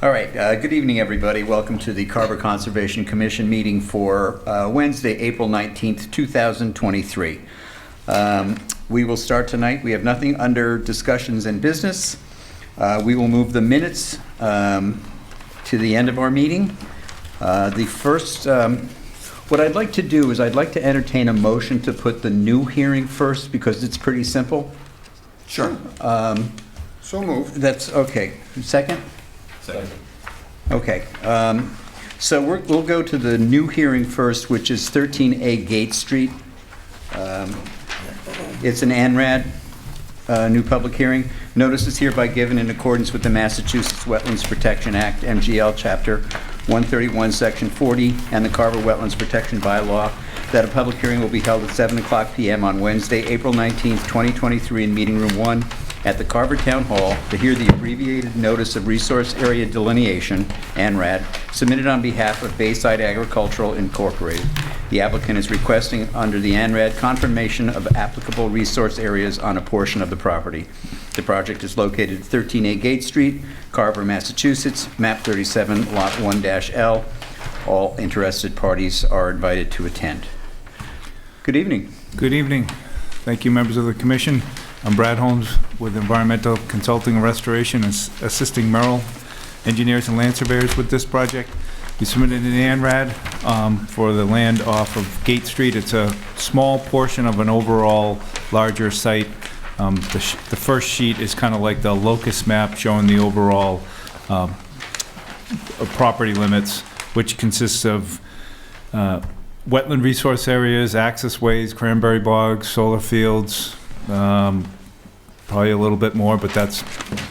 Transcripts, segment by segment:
All right, good evening, everybody. Welcome to the Carver Conservation Commission meeting for Wednesday, April 19th, 2023. We will start tonight. We have nothing under discussions and business. We will move the minutes to the end of our meeting. The first, what I'd like to do is I'd like to entertain a motion to put the new hearing first because it's pretty simple. Sure. So moved. That's okay. Second? Second. Okay. So we'll go to the new hearing first, which is 13A Gate Street. It's an ANRAD, new public hearing. Notice is hereby given in accordance with the Massachusetts Wetlands Protection Act, MGL, Chapter 131, Section 40, and the Carver Wetlands Protection Bylaw, that a public hearing will be held at 7 o'clock p.m. on Wednesday, April 19th, 2023, in Meeting Room 1 at the Carver Town Hall to hear the abbreviated Notice of Resource Area Delineation, ANRAD, submitted on behalf of Bayside Agricultural Incorporated. The applicant is requesting under the ANRAD confirmation of applicable resource areas on a portion of the property. The project is located at 13A Gate Street, Carver, Massachusetts, map 37, lot 1-L. All interested parties are invited to attend. Good evening. Good evening. Thank you, members of the commission. I'm Brad Holmes with Environmental Consulting and Restoration, assisting Merrill engineers and land surveyors with this project. We submitted an ANRAD for the land off of Gate Street. It's a small portion of an overall larger site. The first sheet is kind of like the locus map showing the overall property limits, which consists of wetland resource areas, access ways, cranberry bogs, solar fields, probably a little bit more, but that's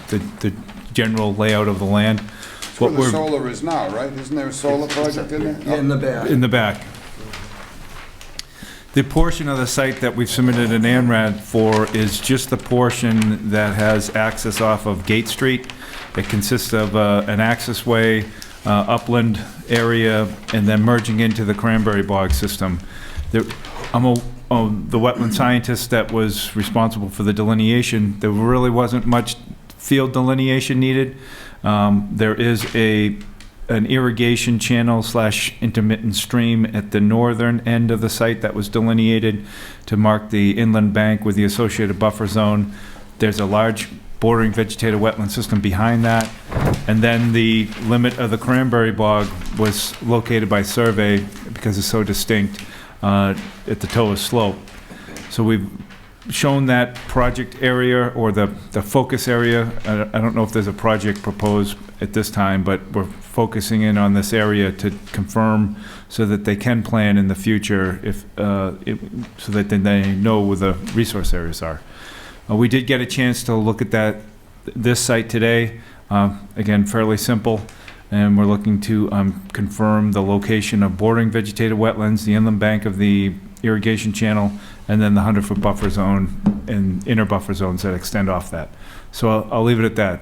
the general layout of the land. That's where the solar is now, right? Isn't there a solar project in there? In the back. In the back. The portion of the site that we've submitted an ANRAD for is just the portion that has access off of Gate Street. It consists of an access way, upland area, and then merging into the cranberry bog system. I'm the wetland scientist that was responsible for the delineation. There really wasn't much field delineation needed. There is an irrigation channel / intermittent stream at the northern end of the site that was delineated to mark the inland bank with the associated buffer zone. There's a large bordering vegetated wetland system behind that. And then the limit of the cranberry bog was located by survey because it's so distinct at the toe of slope. So we've shown that project area or the focus area. I don't know if there's a project proposed at this time, but we're focusing in on this area to confirm so that they can plan in the future so that then they know where the resource areas are. We did get a chance to look at this site today. Again, fairly simple, and we're looking to confirm the location of bordering vegetated wetlands, the inland bank of the irrigation channel, and then the 100-foot buffer zone and inner buffer zones that extend off that. So I'll leave it at that.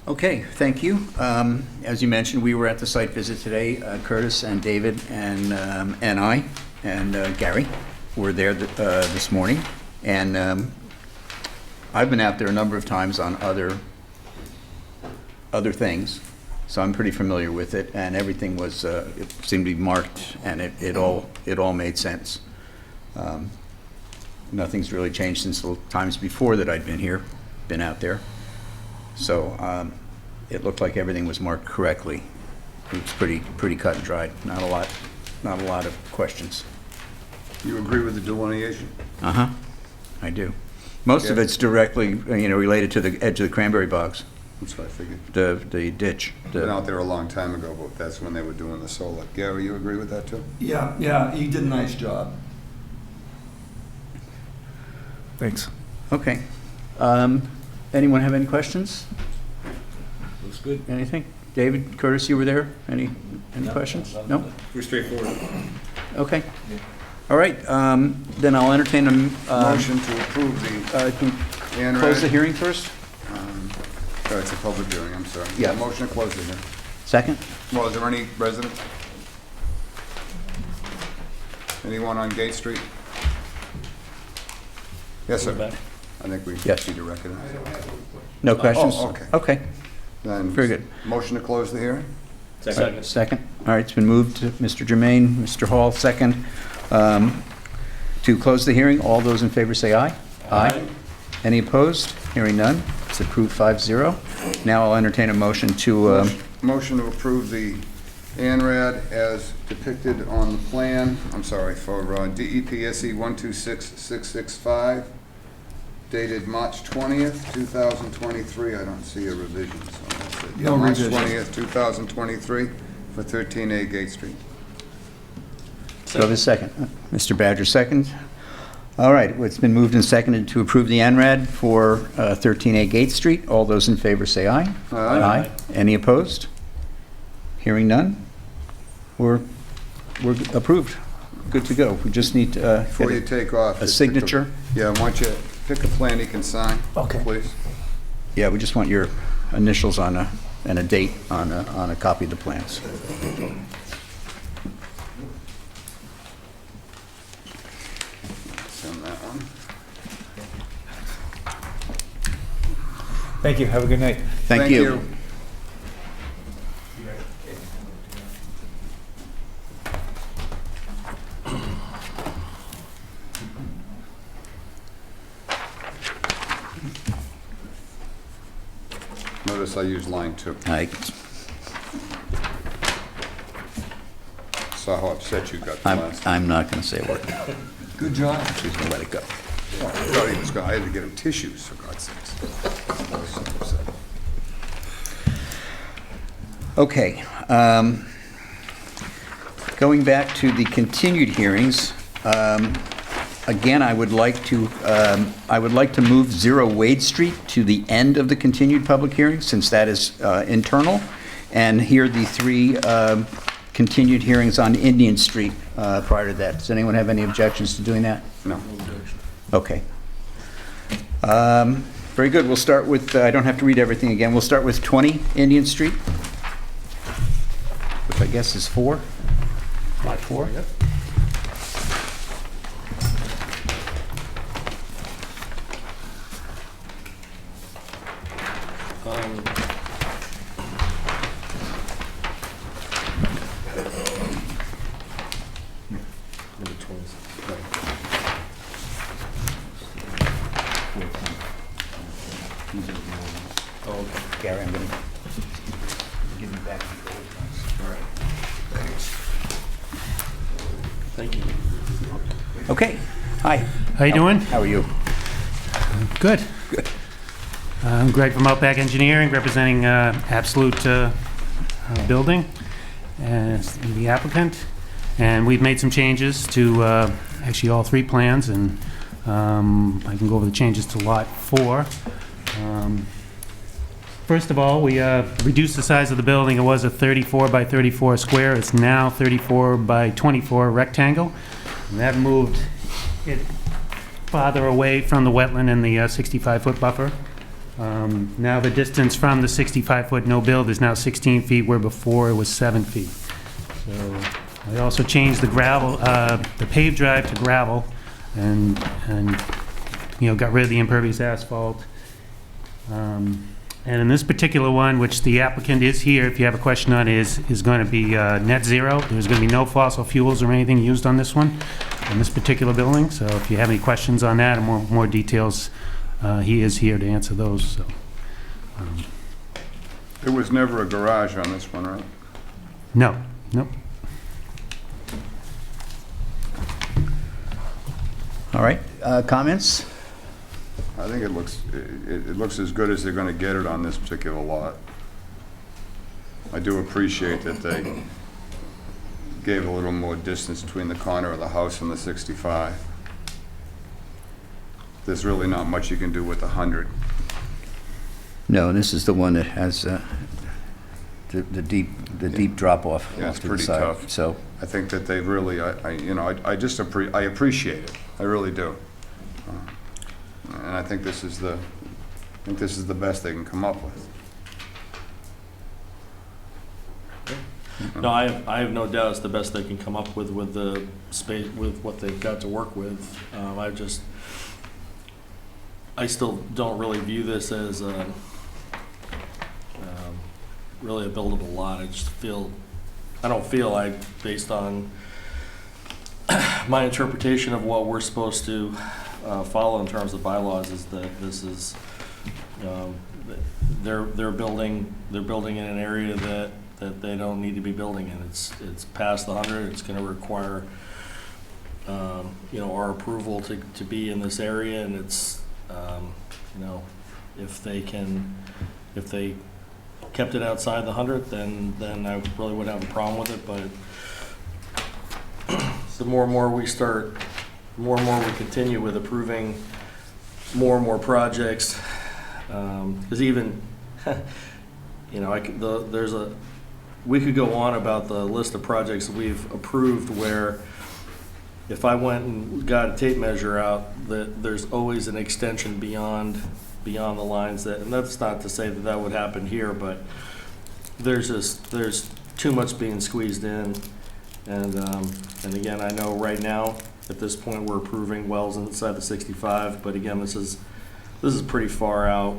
Okay, thank you. As you mentioned, we were at the site visit today. Curtis and David and I and Gary were there this morning. And I've been out there a number of times on other things, so I'm pretty familiar with it. And everything was it seemed to be marked, and it all made sense. Nothing's really changed since the times before that I'd been out there. So it looked like everything was marked correctly. It was pretty cut and dried. Not a lot of questions. You agree with the delineation? I do. Most of it's directly, related to the edge of the cranberry bogs. That's what I figured. The ditch. Been out there a long time ago, but that's when they were doing the solar. Gary, you agree with that too? Yeah, he did a nice job. Thanks. Okay. Anyone have any questions? Looks good. Anything? David, Curtis, you were there? Any questions? No? Pretty straightforward. Okay. All right. Then I'll entertain a Motion to approve the ANRAD. Close the hearing first? It's a public hearing, I'm sorry. Yeah. Motion to close the hearing. Second? Well, is there any residents? Anyone on Gate Street? Yes, sir. I think we Yes. need to recognize. No questions? Oh, okay. Okay. Then Very good. Motion to close the hearing? Second. All right, it's been moved, Mr. Jermaine, Mr. Hall, second. To close the hearing, all those in favor say aye. Aye. Any opposed? Hearing none. It's approved 5-0. Now I'll entertain a motion to, Motion to approve the ANRAD as depicted on the plan, I'm sorry, for DEPSE 126665, dated March 20th, 2023. I don't see a revision, so that's it. No March revision. 20th, 2023, for 13A Gate Street. do I have a second? Mr. Badger, second. All right, it's been moved and seconded to approve the ANRAD for 13A Gate Street. All those in favor say aye. Aye. Any opposed? Hearing none. We're approved. Good to go. We just need Before you take off. a just pick signature. Yeah, I want you to pick a plan you can sign, Okay. please. Yeah, we just want your initials on and a date on a copy of the plans. Send that one. Thank you, have a good night. Thank you. Notice I use line 2. I, Saw how upset you got the last time. I'm not going to say a word. Good job. She's going to let it go. I thought he was going, I had to get him tissues, for God's sakes. I was so upset. Okay. Going back to the continued hearings, again, I would like to move 0 Wade Street to the end of the continued public hearing, since that is internal, and hear the 3 continued hearings on Indian Street prior to that. Does anyone have any objections to doing that? No. Okay. Very good. We'll start with, I don't have to read everything again. We'll start with 20 Indian Street, which I guess is 4. Lot 4? Yep. Gary, I'm going to give you back the old ones. All right. Thank you. Okay. Hi. How you doing? How are you? Good. Good. I'm Greg from Outback Engineering, representing Absolute Building as the applicant. And we've made some changes to actually all 3 plans, and I can go over the changes to Lot 4. First of all, we reduced the size of the building. It was a 34 by 34 square. It's now 34 by 24 rectangle. And that moved it farther away from the wetland and the 65-foot buffer. Now the distance from the 65-foot no-build is now 16 feet, where before it was 7 feet. So I also changed the gravel, the paved drive to gravel, and got rid of the impervious asphalt. And in this particular one, which the applicant is here, if you have a question on, is going to be net zero. There's going to be no fossil fuels or anything used on this one, in this particular building. So if you have any questions on that and more details, he is here to answer those. So, There was never a garage on this one, right? no, nope. All right. Comments? I think it looks as good as they're gonna get it on this particular lot. I do appreciate that they gave a little more distance between the corner of the house and the 65. There's really not much you can do with 100. No, this is the one that has the deep drop off. Yeah, it's to the pretty side. tough. So, I think that they've really, I appreciate it. I really do. And I think this is the best they can come up with. No, I have no doubt it's the best they can come up with the space, with what they've got to work with. I still don't really view this as really a buildable lot. I don't feel like, based on my interpretation of what we're supposed to follow in terms of bylaws, is that this is, they're building in an area that they don't need to be building in. It's past the 100. It's going to require, our approval to be in this area, and it's, if they kept it outside the 100, then I really wouldn't have a problem with it. But the more and more we continue with approving more and more projects, because even, we could go on about the list of projects we've approved where if I went and got a tape measure out, that there's always an extension beyond the lines and that's not to say that would happen here, but there's too much being squeezed in. And again, I know right now, at this point, we're approving wells inside the 65, but again, this is pretty far out.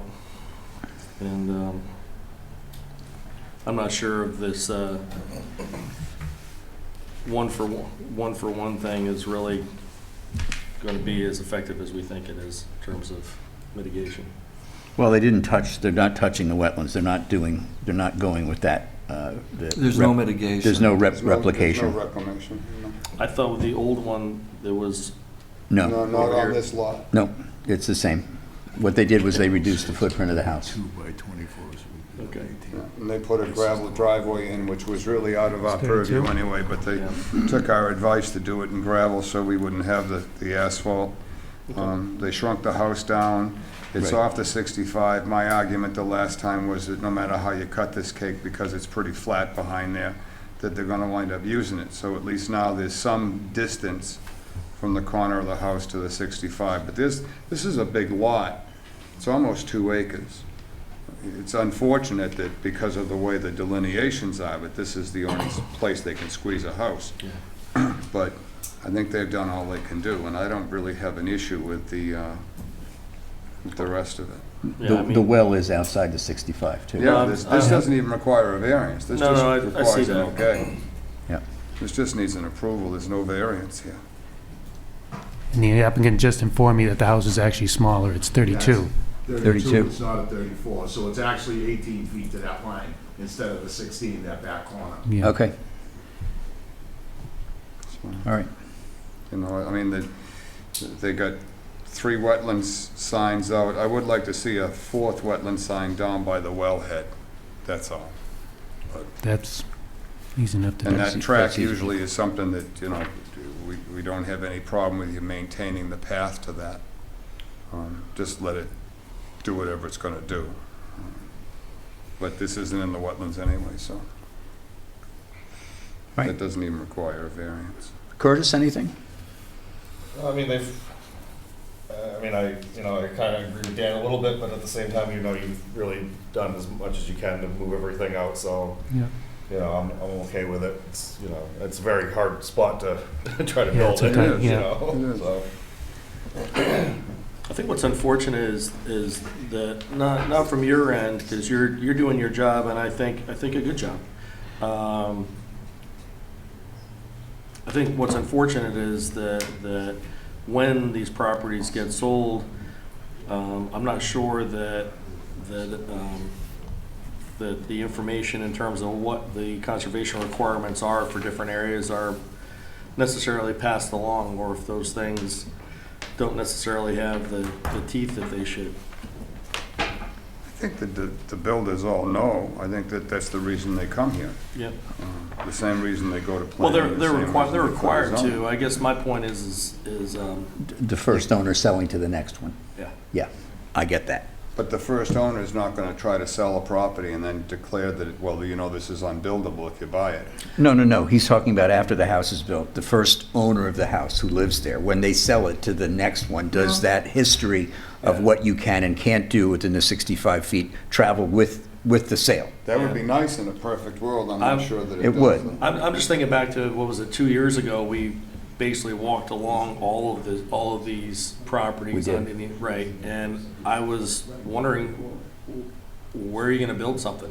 And I'm not sure if this one for one thing is really going to be as effective as we think it is in terms of mitigation. Well, they're not touching the wetlands. They're not going with that. There's no mitigation. There's no There's replication. no reclamation. No. I thought with the old one, there was, No, No, not on this lot. no, it's the same. What they did was they reduced the footprint of the house. 2 by 24s. Okay. Yeah, and they put a gravel driveway in, which was really out of our purview anyway, but they took our advice to do it in gravel so we wouldn't have the asphalt. They shrunk the house down. It's Right. off the 65. My argument the last time was that no matter how you cut this cake, because it's pretty flat behind there, that they're gonna wind up using it. So at least now there's some distance from the corner of the house to the 65. But this is a big lot. It's almost 2 acres. It's unfortunate that because of the way the delineations are, but this is the only place they can squeeze a house. But I think they've done all they can do, and I don't really have an issue with the rest of it. The well is outside the 65, too. Yeah, this doesn't even require a variance. This No, just no, I requires see an that. okay. Yeah. This just needs an approval. There's no variance here. And the applicant just informed me that the house is actually smaller. It's 32. 32. It's not a 34, so it's actually 18 feet to that line instead of the 16, that back corner. Yeah. Okay, So, all right. you know, I mean, they got 3 wetlands signs out. I would like to see a 4th wetland sign down by the wellhead. That's all. That's easy enough to do. And that track That's easy. usually is something that, we don't have any problem with you maintaining the path to that. Just let it do whatever it's gonna do. But this isn't in the wetlands anyway, so. Right. That doesn't even require a variance. Curtis, anything? I mean, I kind of agree with Dan a little bit, but at the same time, you've really done as much as you can to move everything out, so, Yeah. I'm okay with it. It's, it's a very hard spot to try to Yeah, build it's a it, tight- you yeah. know, It is. so. I think what's unfortunate is that, not from your end, because you're doing your job, and I think a good job. I think what's unfortunate is that when these properties get sold, I'm not sure that the information in terms of what the conservation requirements are for different areas are necessarily passed along, or if those things don't necessarily have the teeth that they should. I think that the builders all know. I think that that's the reason they come here. Yep. The same reason they go to Well, planning. they're the same required, reason they go required zoning. to. I guess my point is, The first owner selling to the next one. yeah. Yeah, I get that. But the first owner is not gonna try to sell a property and then declare that, well, this is unbuildable if you buy it. No. He's talking about after the house is built, the first owner of the house who lives there, when they sell it to the next one, does that history of what you can and can't do within the 65 feet travel with the sale? That would be nice in a perfect world. I'm not sure that it It does. would. I'm just thinking back to, what was it, 2 years ago, we basically walked along all of these properties. We did. underneath- Right, and I was wondering, where are you gonna build something?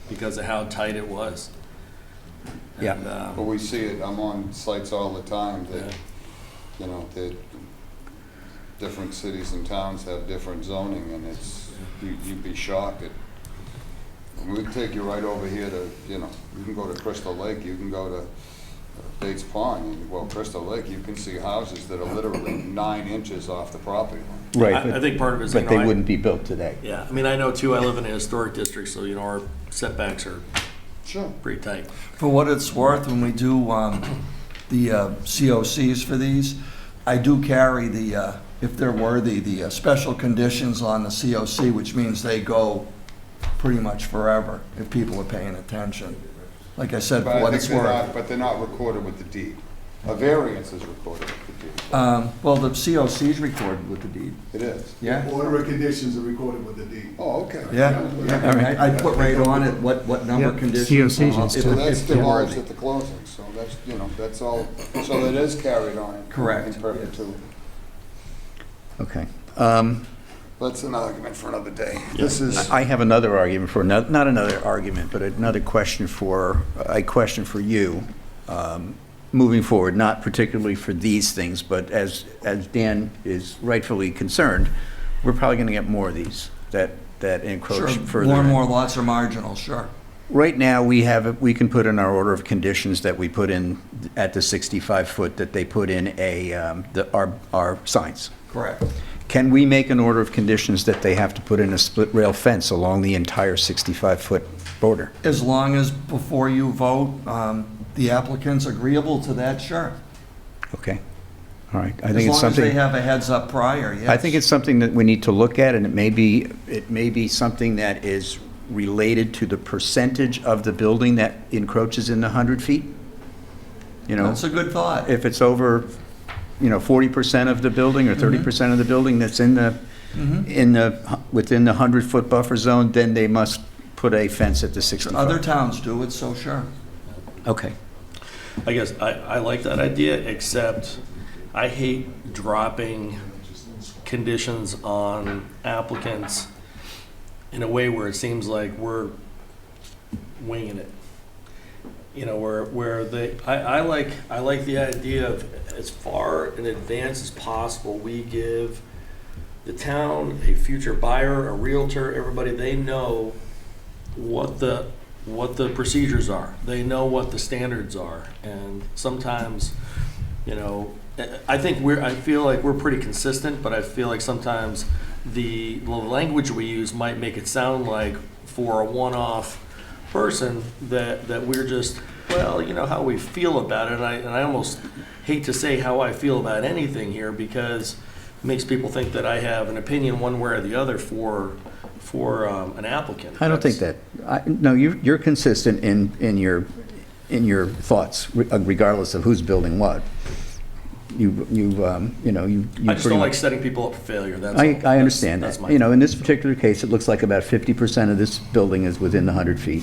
because of how tight it was. Yeah. And, But we see it, I'm on sites all the time that, Yeah. you know, that different cities and towns have different zoning, and it's, you'd be shocked at, we'd take you right over here to, you know, you can go to Crystal Lake, you can go to Bates Pond, and well, Crystal Lake, you can see houses that are literally 9 inches off the property line. Right, I but- think part of it is, you But know, they wouldn't be built today. Yeah, I mean, I know too, I live in a historic district, so, you know, our setbacks are Sure. pretty tight. For what it's worth, when we do the COCs for these, I do carry the, if they're worthy, the special conditions on the COC, which means they go pretty much forever if people are paying attention. Like I said, But for I what think it's they're worth. not, but they're not recorded with the deed. A variance is recorded with the deed. Well, the COC is recorded with the deed. It is. Yeah? Order of conditions are recorded with the deed. Oh, okay. Yeah, All right. I put right on it what number Yep, conditions. COCs if- So if that's they're divulged worthy. at the closing, so that's, you know, that's all, so it is carried on. Correct. In perpetuity. Okay. That's an argument for another day. This is, I have another argument for, not another argument, but another question for, a question for you, moving forward, not particularly for these things, but as Dan is rightfully concerned, we're probably going to get more of these that encroach Sure, further. more and in. more lots are marginal, sure. Right now, we can put in our order of conditions that we put in at the 65-foot, that they put in our signs. Correct. Can we make an order of conditions that they have to put in a split rail fence along the entire 65-foot border? As long as before you vote, the applicant's agreeable to that, sure. Okay, all right. I As think it's long as they something, have a heads up prior, yes. I think it's something that we need to look at, and it may be something that is related to the percentage of the building that encroaches in the 100 feet. You know, That's a good thought. if it's over, 40% of the building or 30% of the building that's within the 100-foot buffer zone, then they must put a fence at the 65. Other towns do it, so sure. Okay. I guess I like that idea, except I hate dropping conditions on applicants in a way where it seems like we're winging it. You know, where I like the idea of, as far in advance as possible, we give the town, a future buyer, a realtor, everybody, they know what the procedures are. They know what the standards are. And sometimes, I feel like we're pretty consistent, but I feel like sometimes the language we use might make it sound like, for a one-off person, that we're just, well, you know how we feel about it. And I almost hate to say how I feel about anything here, because it makes people think that I have an opinion one way or the other for an applicant. I don't think that. No, you're consistent in your thoughts, regardless of who's building what. You I just pretty don't like much- setting people up for failure. That's I all. understand That's that. my In this particular case, it looks like about 50% of this building is within the 100 feet,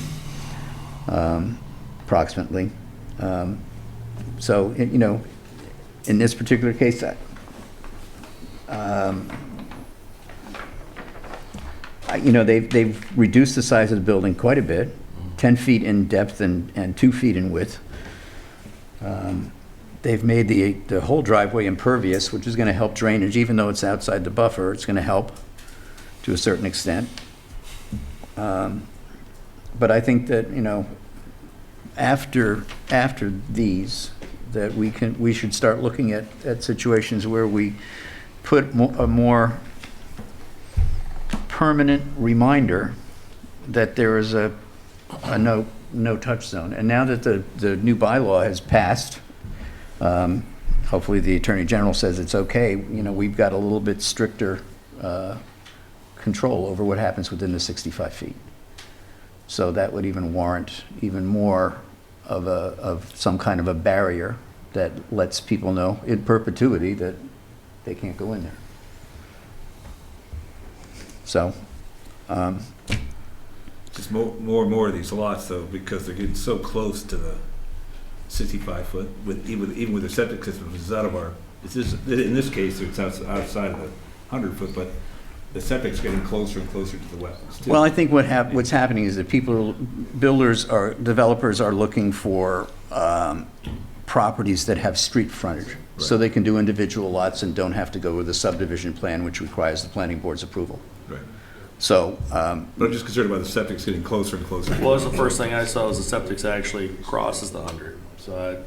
approximately. So, in this particular case, they've reduced the size of the building quite a bit, 10 feet in depth and 2 feet in width. They've made the whole driveway impervious, which is going to help drainage. Even though it's outside the buffer, it's going to help to a certain extent. But I think that, after these, that we should start looking at situations where we put a more permanent reminder that there is a no-touch zone. And now that the new bylaw has passed, hopefully the Attorney General says it's okay, we've got a little bit stricter control over what happens within the 65 feet. So that would even warrant even more of some kind of a barrier that lets people know in perpetuity that they can't go in there. So, Just more and more of these lots, though, because they're getting so close to the 65-foot, even with the septic system, which is out of our, in this case, it's outside of the 100-foot, but the septic's getting closer and closer to the wetlands, too. Well, I think what's happening is that developers are looking for properties that have street frontage, so they can do individual lots and don't have to go with a subdivision plan, which requires the planning board's approval. Right. So, But I'm just concerned about the septic's getting closer and closer. Well, that's the first thing I saw was the septic's actually crosses the 100. So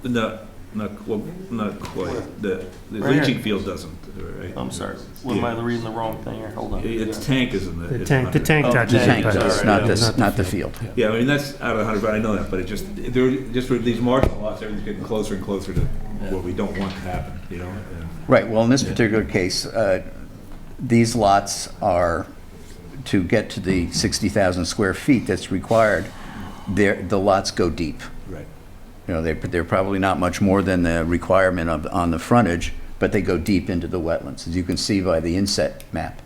Not quite. The Right here. leaching field doesn't, right? I'm sorry. What, am I reading the wrong thing here? Hold on. Its tank is in the. The it's tank 100. touches the it, tank but does, Alright, not the field. Yeah, I mean, that's out of 100, but I know that, but it just, for these marginal lots, everything's getting closer and closer to what we don't want to happen, you know? And- Right, well, in this particular case, these lots are, to get to the 60,000 square feet that's required, the lots go deep. Right. You know, they're probably not much more than the requirement on the frontage, but they go deep into the wetlands, as you can see by the inset map.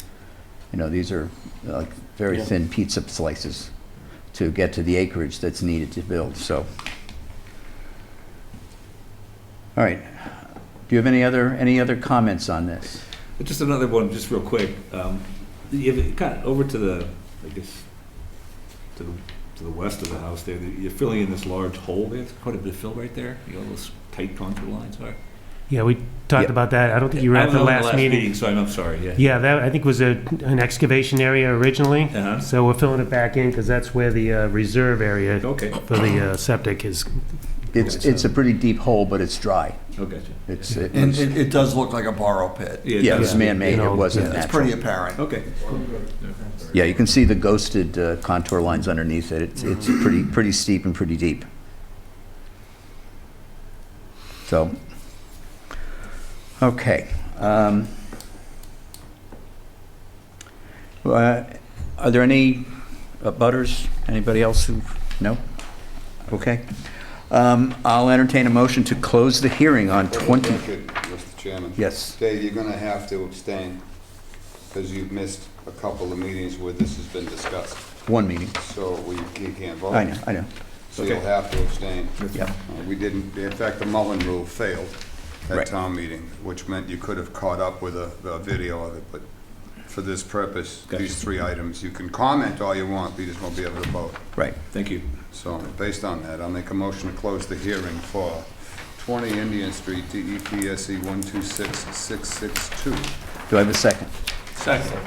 You know, these are like very Yeah. thin pizza slices to get to the acreage that's needed to build, so. All right, do you have any other comments on this? Just another one, just real quick. You have it kind of over to the, I guess, to the west of the house there, you're filling in this large hole there. There's quite a bit of fill right there. You know, those tight contour lines are. Yeah, we talked Yeah. about that. I don't think you were I at was the on last meeting. So I'm sorry, yeah. Yeah, that, I think, was an excavation area originally. Uh-huh. So we're filling it back in because that's where the reserve area Okay. for the septic is. It's a pretty deep hole, but it's dry. Oh, gotcha. And it does look like a borrow pit. Yeah, it was does. man-made, You know, it wasn't It's pretty natural. apparent. Okay. Yeah, you can see the ghosted contour lines underneath it. It's pretty steep and pretty deep. So, okay. Are there any butters? Anybody else who, no? Okay. I'll entertain a motion to close the hearing on 20. Mr. Chairman. Yes. Dave, you're gonna have to abstain, because you've missed a couple of meetings where this has been discussed, One meeting. so you can't vote. I know. So you'll have to abstain. Yeah. We didn't, in fact, the Mullen rule failed Right. at town meeting, which meant you could have caught up with a video of it, but for this purpose, these Gotcha. 3 items, you can comment all you want, but you just won't be able to vote. Right. Thank you. So, based on that, I'll make a motion to close the hearing for 20 Indian Street, DEPSE 126662. Do I have a second? Second.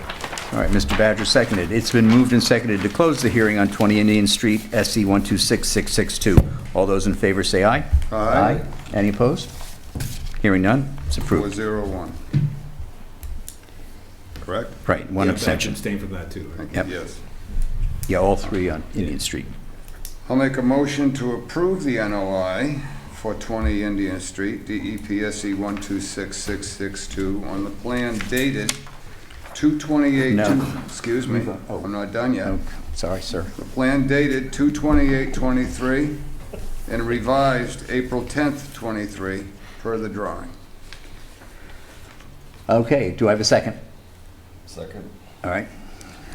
All right, Mr. Badger seconded. It's been moved and seconded to close the hearing on 20 Indian Street, SC 126662. All those in favor say aye. Aye. Any opposed? Hearing none, it's approved. 401. Correct? Right, one Yeah, abstention. Abstain from that, too. Right? Yep. Yes. Yeah, all 3 on Indian Street. I'll make a motion to approve the NOI for 20 Indian Street, DEPSE 126662, on the plan dated 2/28, No. excuse me, Oh. I'm not done yet. Oh, sorry, sir. The plan dated 2/28/23 and revised April 10th, 23, per the drawing. Okay, do I have a second? Second. All right.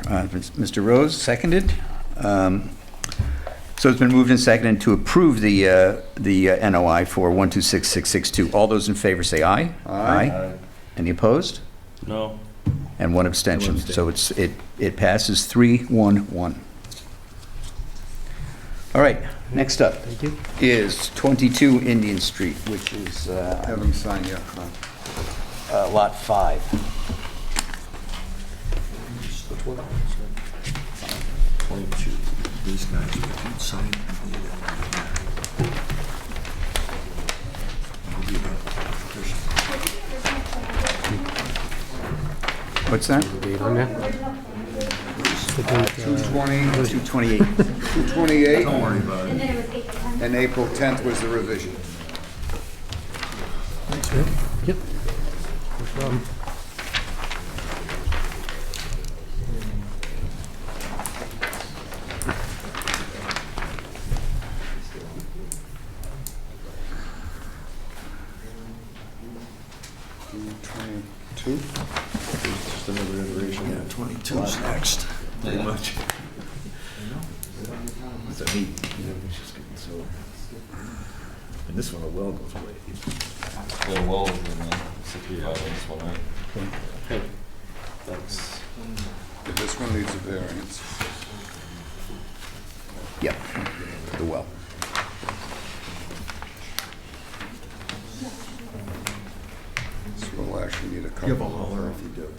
Mr. Rose, seconded. So it's been moved and seconded to approve the NOI for 126662. All those in favor say aye. Aye. Any opposed? No. And one abstention. And one So it passes 3-1-1. All right, next up Thank you. is 22 Indian Street, which is Have them sign your, Lot 5. Which one? 22. These guys, if you'd sign. What's that? Date on there? 2/20, 228. 2/28, Don't worry about it. and April 10th was the revision. Thanks, man. Yep. No problem. Two? Just another iteration. Yeah, 22's next. Pretty much. What's that mean? It's just getting so. And this one, the well goes away. Yeah, well, 65 on this one, right? Thanks. this one needs a variance. Yep, the well. So we'll actually need a couple. Give a holler if you do.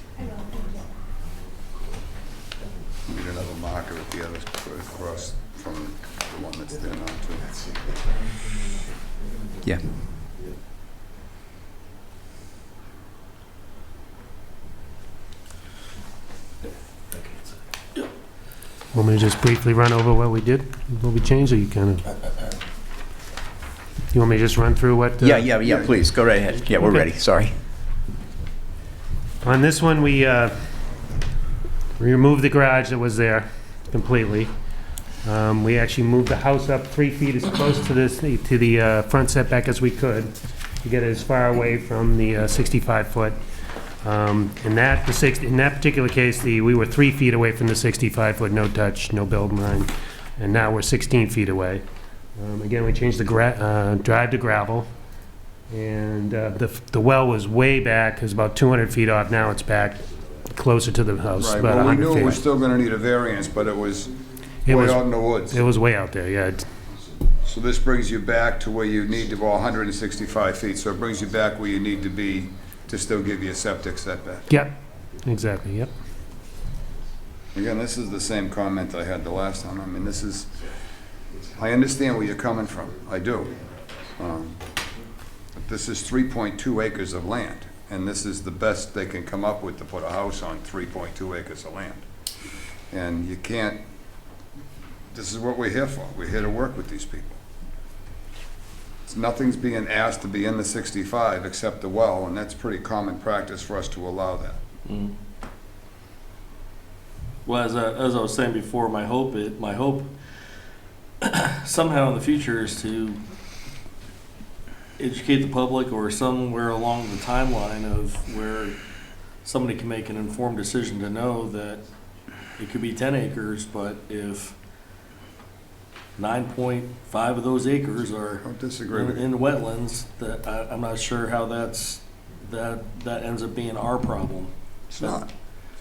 Need another marker at the other, across from the one that's there now too. Yeah. Want me to just briefly run over what we did, what we changed, or you kind of? You want me to just run through what? Yeah, please, go right ahead. Yeah, we're Okay. ready, sorry. On this one, we removed the garage that was there completely. We actually moved the house up 3 feet as close to the front setback as we could to get it as far away from the 65-foot. In that particular case, we were 3 feet away from the 65-foot, no touch, no build line, and now we're 16 feet away. Again, we changed the drive to gravel, and the well was way back, it was about 200 feet off, now it's back closer to the house, Right, about well, we 100 knew feet. it was still gonna need a variance, but it was It way was- out in the woods. It was way out there, yeah. So this brings you back to where you need to go 165 feet, so it brings you back where you need to be to still give you a septic setback. Yep, exactly, yep. Again, this is the same comment I had the last time. I mean, this is, I understand where you're coming from, I do. But this is 3.2 acres of land, and this is the best they can come up with to put a house on 3.2 acres of land. And you can't, this is what we're here for. We're here to work with these people. Nothing's being asked to be in the 65 except the well, and that's pretty common practice for us to allow that. Well, as I was saying before, my hope somehow in the future is to educate the public or somewhere along the timeline of where somebody can make an informed decision to know that it could be 10 acres, but if 9.5 of those acres are Don't disagree with you. in the wetlands, that I'm not sure how that ends up being our problem. It's not.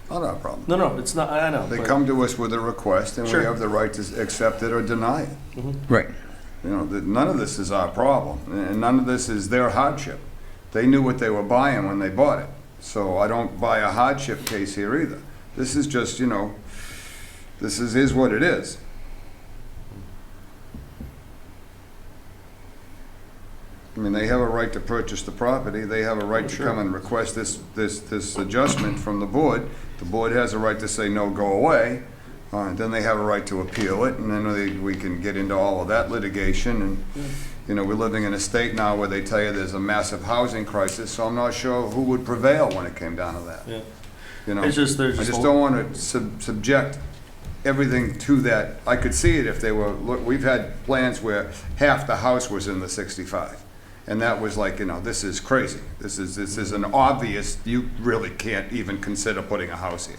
It's not our problem. No, it's not, I know. They but- come to us with a request, and we Sure. have the right to accept it or deny it. Right. You know, none of this is our problem, and none of this is their hardship. They knew what they were buying when they bought it, so I don't buy a hardship case here either. This is just, you know, this is what it is. I mean, they have a right to purchase the property, they have a right to come and request this adjustment from the board. The board has a right to say, no, go away. Then they have a right to appeal it, and then we can get into all of that litigation. And, you know, we're living in a state now where they tell you there's a massive housing crisis, so I'm not sure who would prevail when it came down to that. Yeah. You know, It's just, I just don't want to subject everything to that. I could see it if they were, look, we've had plans where half the house was in the 65. And that was like, you know, this is crazy. This is an obvious, you really can't even consider putting a house here.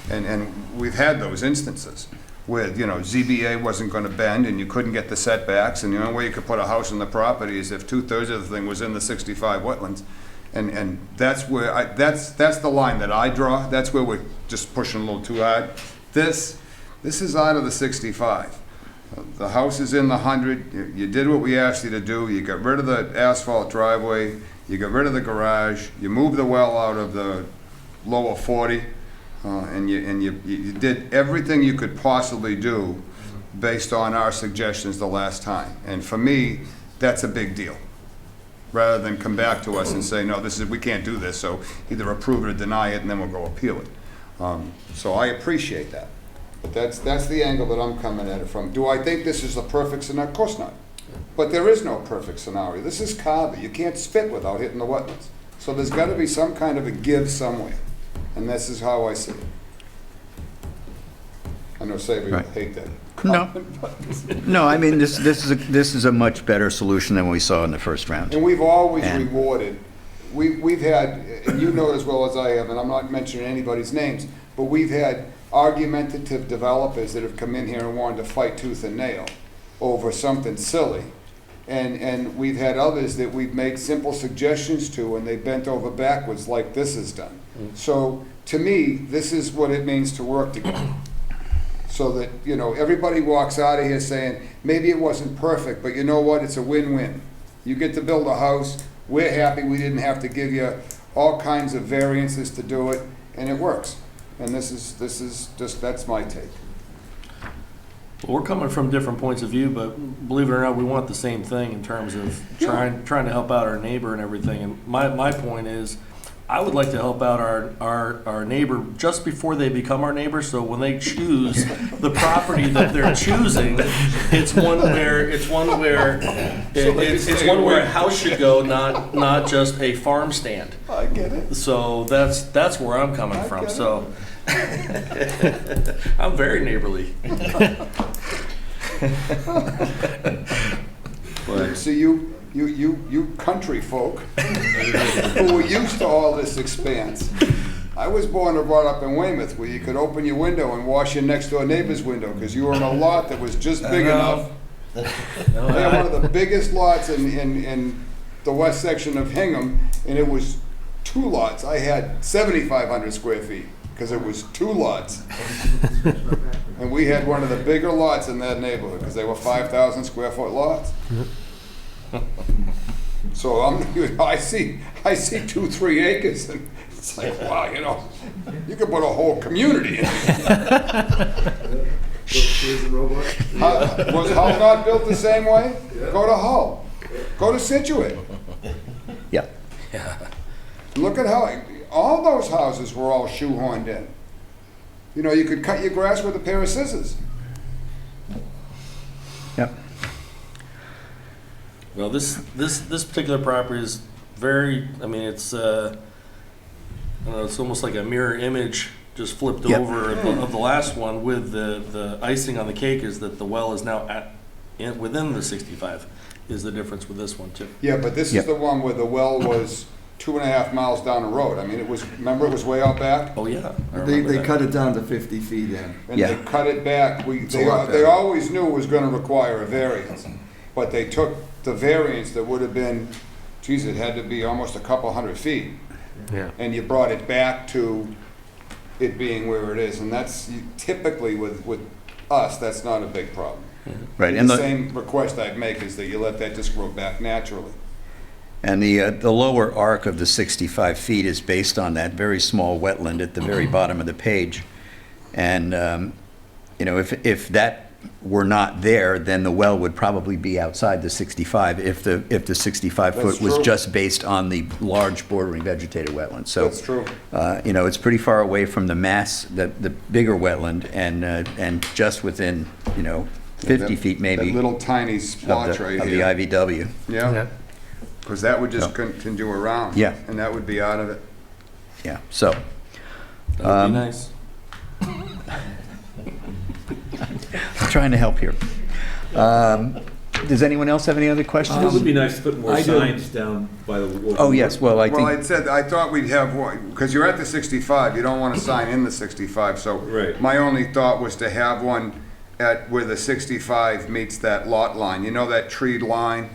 And we've had those instances where, you know, ZBA wasn't going to bend and you couldn't get the setbacks, and the only way you could put a house on the property is if 2/3 of the thing was in the 65 wetlands. And that's where that's the line that I draw. That's where we're just pushing a little too hard. This is out of the 65. The house is in the 100. You did what we asked you to do. You got rid of the asphalt driveway. You got rid of the garage. You moved the well out of the lower 40, and you did everything you could possibly do based on our suggestions the last time. And for me, that's a big deal. Rather than come back to us and say, no, we can't do this. So either approve it or deny it, and then we'll go appeal it. So I appreciate that. But that's the angle that I'm coming at it from. Do I think this is a perfect scenario? Of course not. But there is no perfect scenario. This is Carver. You can't spit without hitting the wetlands. So there's got to be some kind of a give somewhere. And this is how I see it. I know Savory will Right. hate that. No. No, I mean, this is a much better solution than we saw in the first round. And we've always And- rewarded, we've had, and you know as well as I have, and I'm not mentioning anybody's names, but we've had argumentative developers that have come in here and wanted to fight tooth and nail over something silly. And we've had others that we've made simple suggestions to, and they bent over backwards like this is done. So, to me, this is what it means to work together. So that, you know, everybody walks out of here saying, maybe it wasn't perfect, but you know what, it's a win-win. You get to build a house, we're happy we didn't have to give you all kinds of variances to do it, and it works. And this is just, that's my take. Well, we're coming from different points of view, but believe it or not, we want the same thing in terms of trying to help out our neighbor and everything. And my point is, I would like to help out our neighbor just before they become our neighbor, so when they choose the property that they're choosing, it's one where a house should go, not just a farm stand. I get it. So that's where I'm coming from. So I'm very neighborly. So you country folk who were used to all this expanse. I was born and brought up in Weymouth, where you could open your window and wash your next door neighbor's window because you were in a lot that was just big enough. They had one of the biggest lots in the west section of Hingham, and it was 2 lots. I had 7,500 square feet because it was 2 lots. And we had one of the bigger lots in that neighborhood because they were 5,000 square foot lots. So I see 2-3 acres, and it's like, wow, you know, you could put a whole community in it. Was Hull not built the same way? Go to Hull. Go to Situate. Yeah. Look at how all those houses were all shoehorned in. You know, you could cut your grass with a pair of scissors. Yep. Well, this particular property is very, I mean, it's, I don't know, it's almost like a mirror image just flipped Yep. over of the last one, with the icing on the cake is that the well is now within the 65 is the difference with this one too. Yeah, but this Yep. is the one where the well was 2.5 miles down the road. I mean, remember it was way out back? Oh, yeah. I They remember that. cut it down to 50 feet in. And Yeah. they cut it back. It's a lot They better. always knew it was gonna require a variance. But they took the variance that would have been, geez, it had to be almost a couple hundred feet. Yeah. And you brought it back to it being where it is. And that's typically with us, that's not a big problem. Right. The And the same request I'd make is that you let that just grow back naturally. And the lower arc of the 65 feet is based on that very small wetland at the very bottom of the page. And, you know, if that were not there, then the well would probably be outside the 65 if the 65 That's foot was true. just based on the large bordering vegetated wetland. So, That's true. you know, it's pretty far away from the the bigger wetland, and just within, you know, 50 feet maybe That little tiny of splotch right the here. IVW. Yeah, because that would just continue around. Yeah. And that would be out of it. Yeah, so. That would be nice. I'm trying to help here. Does anyone else have any other questions? It would be nice to put more I do. signs down by the. Oh, yes, well, I Well, think, I thought we'd have one, because you're at the 65, you don't want to sign in the 65, so. Right. My only thought was to have one at where the 65 meets that lot line, you know that treed line?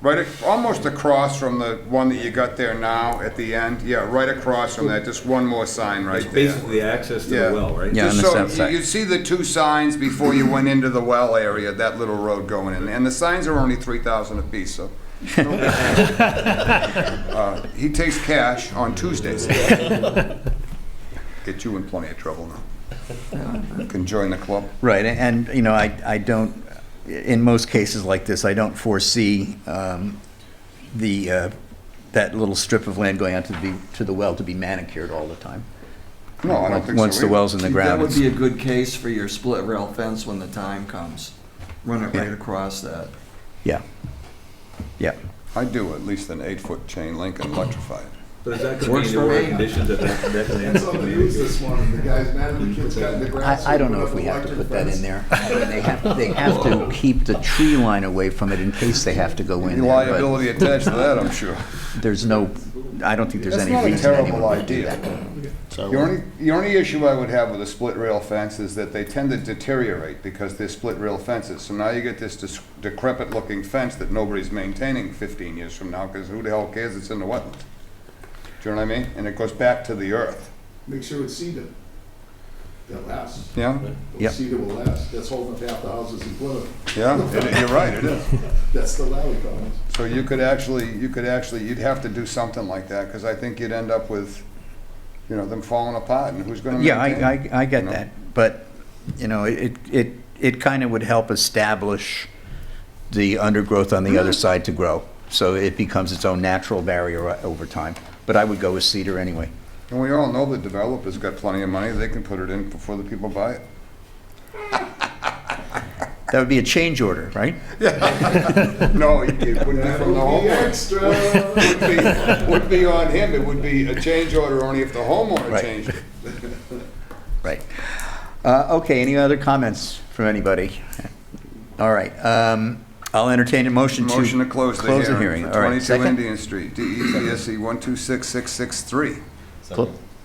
Right, almost across from the one that you got there now at the end, yeah, right across from that, just one more sign right It's there. basically access to Yeah. the well, right? Yeah. Just on the so, south side. you see the 2 signs before you went into the well area, that little road going in, and the signs are only 3,000 apiece, so. no big deal. He takes cash on Tuesdays. Get you in plenty of trouble now. Can join the club. right, and, you know, I don't, in most cases like this, I don't foresee that little strip of land going out to the well to be manicured all the time. No, I don't think so Once the either. well's in the That ground. would it's- be a good case for your split rail fence when the time comes. Run it right Yeah. across that. Yeah, yeah. I do at least an 8-foot chain link and electrify it. But is that going Works to be for the me. conditions that land? That's on the news this morning, the guy's mad at the kids cutting the grass. I don't know if we have to put that in there. I mean, they have to keep the tree line away from it in case they have to go in there. but Liability attached to that, I'm sure. There's no, I don't think there's That's any not a reason terrible anyone would do idea. that. So The only issue I would have with a split rail fence is that they tend to deteriorate because they're split rail fences. So now you get this decrepit looking fence that nobody's maintaining 15 years from now, because who the hell cares, it's in the wetlands. Do you know what I mean? And it goes back to the earth. Make sure it's cedar. That lasts. Yeah? Yep. Cedar will last. That's holding up half the houses in Plymouth. Yeah, you're right, it is. That's the Lally comments. So you'd have to do something like that, because I think you'd end up with, them falling apart, and who's gonna Yeah, maintain? I get You know? that, but, it kind of would help establish the undergrowth on the other side to grow, so it becomes its own natural barrier over time. But I would go with cedar anyway. And we all know the developer's got plenty of money, they can put it in before the people buy it. That would be a change order, right? No, it wouldn't be from the homeowner. Extra. Wouldn't be on him, it would be a change order only if the homeowner Right. changed it. Right. Okay, any other comments from anybody? All right, I'll entertain a motion to... Motion to close the hearing for All right, 22 second? Indian Street, DEPSC 126663.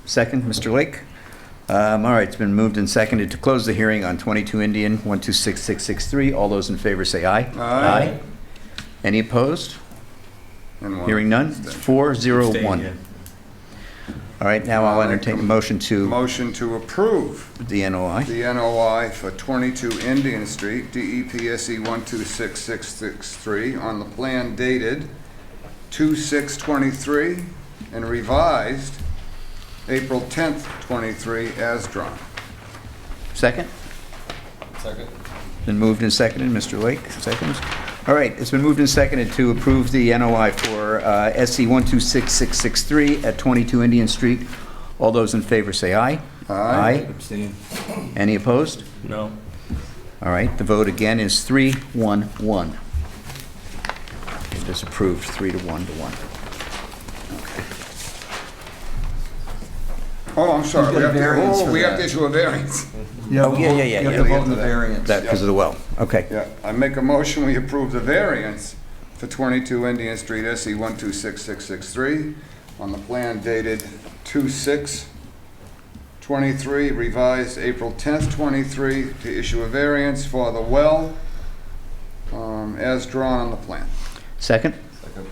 Second, Mr. Lake. All right, it's been moved and seconded to close the hearing on 22 Indian, 126663. All those in favor say aye. Aye. Any opposed? And one Hearing none, abstention. 401. All right, now I'll entertain a motion to Motion to approve the NOI. the NOI for 22 Indian Street, DEPSC 126663, on the plan dated 2/6/23 and revised April 10th, 23, as drawn. Second? Second. Been moved and seconded. Mr. Lake, seconds. All right, it's been moved and seconded to approve the NOI for SC 126663 at 22 Indian Street. All those in favor say aye. Aye. Abstain. Any opposed? no. All right, the vote again is 3-1-1. It is approved, 3-1-1. Okay. Oh, I'm sorry, Who's got a variance for we have that? to issue a variance. You have Oh, to yeah, vote- yeah, yeah, You have yeah, to we vote have in the to- variance. That because of the well, okay. Yeah, I make a motion, we approve the variance for 22 Indian Street, SC 126663, on the plan dated 2/6/23, revised April 10th, 23, to issue a variance for the well, as drawn on the plan. Second? Second.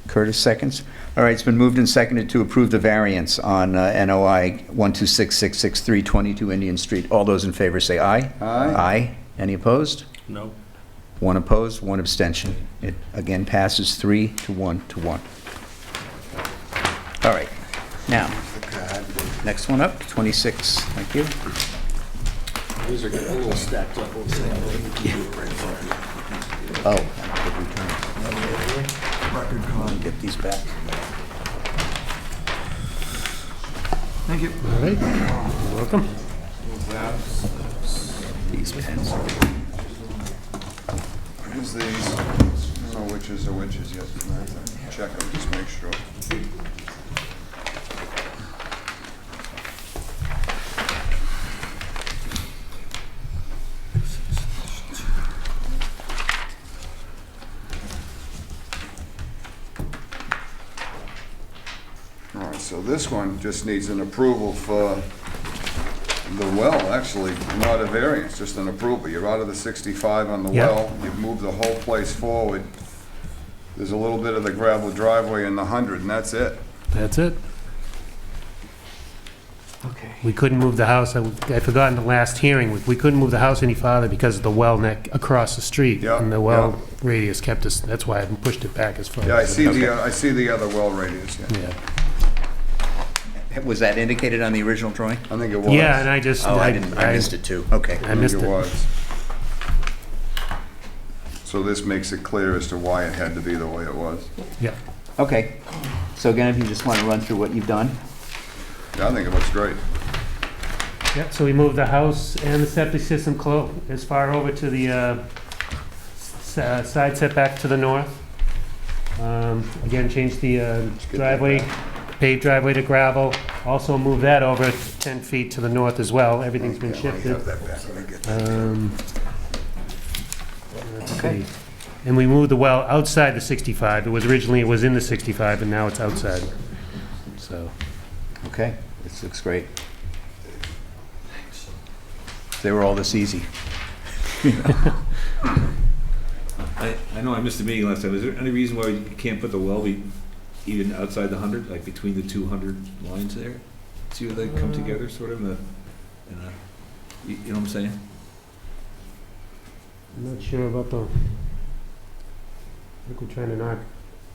Curtis seconds. All right, it's been moved and seconded to approve the variance on NOI 126663, 22 Indian Street. All those in favor say aye. Aye. Aye. Any opposed? No. One opposed, one abstention. It again passes 3-1-1. All right, now, next one up, 26, thank you. These are getting a little stacked up over there. Oh, Record con. get these back. Thank you. All right, you're welcome. These pens. Here's these, I don't know which is the which is yet. Check them, just make sure. All right, so this one just needs an approval for the well, actually, not a variance, just an approval. You're out of the 65 on the Yeah. well, you've moved the whole place forward. There's a little bit of the gravel driveway in the 100, and that's it. That's it. Okay. We couldn't move the house, I forgot in the last hearing, we couldn't move the house any farther because of the well neck across the street. Yeah, And the well radius kept us, that's why I pushed it back as far as. Yeah, I see the other well radius, yeah. Yeah. Was that indicated on the original drawing? I think it was. Yeah, and I just. Oh, I missed it too. Okay. I missed think it. was. So this makes it clear as to why it had to be the way it was. Yeah. Okay. So again, if you just want to run through what you've done? Yeah, I think it looks great. Yeah, so we moved the house and the septic system as far over to the side setback to the north. Again, changed the driveway, paved driveway to gravel. Also moved that over 10 feet to the north as well. Everything's been Okay, let me shifted. have that back. Let me get that. Let's Okay. see. And we moved the well outside the 65. It was originally, it was in the 65, and now it's outside. So, Okay, this looks great. They were all this easy. I know I missed the meeting last time. Is there any reason why you can't put the well even outside the 100, like between the 200 lines there? See where they come together, sort of, you know what I'm saying? I'm not sure about the, I think we're trying to not